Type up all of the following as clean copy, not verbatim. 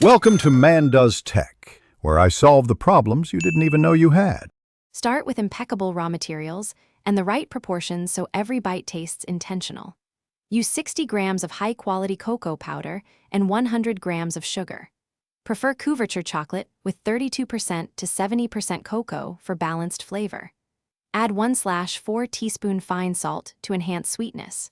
Welcome to Man Does Tech, where I solve the problems you didn't even know you had. Start with impeccable raw materials and the right proportions so every bite tastes intentional. Use 60 grams of high-quality cocoa powder and 100 grams of sugar. Prefer couverture chocolate with 32% to 70% cocoa for balanced flavor. Add 1/4 teaspoon fine salt to enhance sweetness.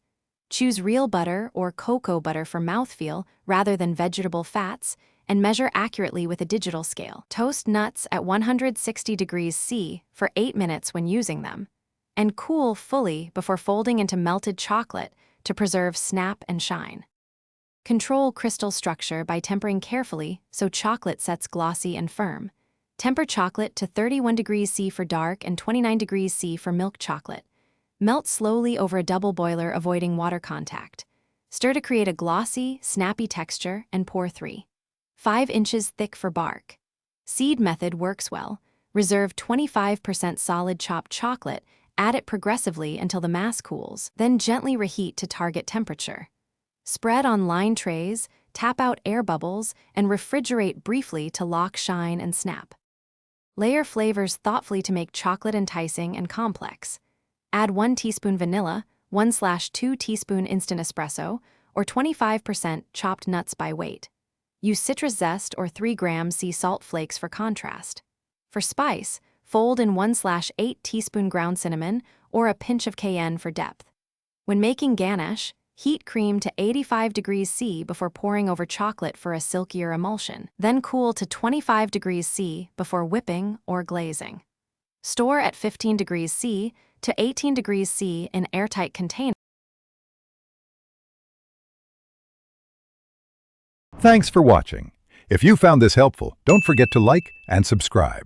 Choose real butter or cocoa butter for mouthfeel rather than vegetable fats, and measure accurately with a digital scale. Toast nuts at 160 degrees C for 8 minutes when using them, and cool fully before folding into melted chocolate to preserve snap and shine. Control crystal structure by tempering carefully so chocolate sets glossy and firm. Temper chocolate to 31 degrees C for dark and 29 degrees C for milk chocolate. Melt slowly over a double boiler, avoiding water contact. Stir to create a glossy, snappy texture and pour 3.5 inches thick for bark. Seed method works well. Reserve 25% solid chopped chocolate, add it progressively until the mass cools, then gently reheat to target temperature. Spread on lined trays, tap out air bubbles, and refrigerate briefly to lock shine and snap. Layer flavors thoughtfully to make chocolate enticing and complex. Add 1 teaspoon vanilla, 1/2 teaspoon instant espresso, or 25% chopped nuts by weight. Use citrus zest or 3 grams sea salt flakes for contrast. For spice, fold in 1/8 teaspoon ground cinnamon or a pinch of cayenne for depth. When making ganache, heat cream to 85 degrees C before pouring over chocolate for a silkier emulsion, then cool to 25 degrees C before whipping or glazing. Store at 15 degrees C to 18 degrees C in airtight containers. Thanks for watching. If you found this helpful, don't forget to like and subscribe.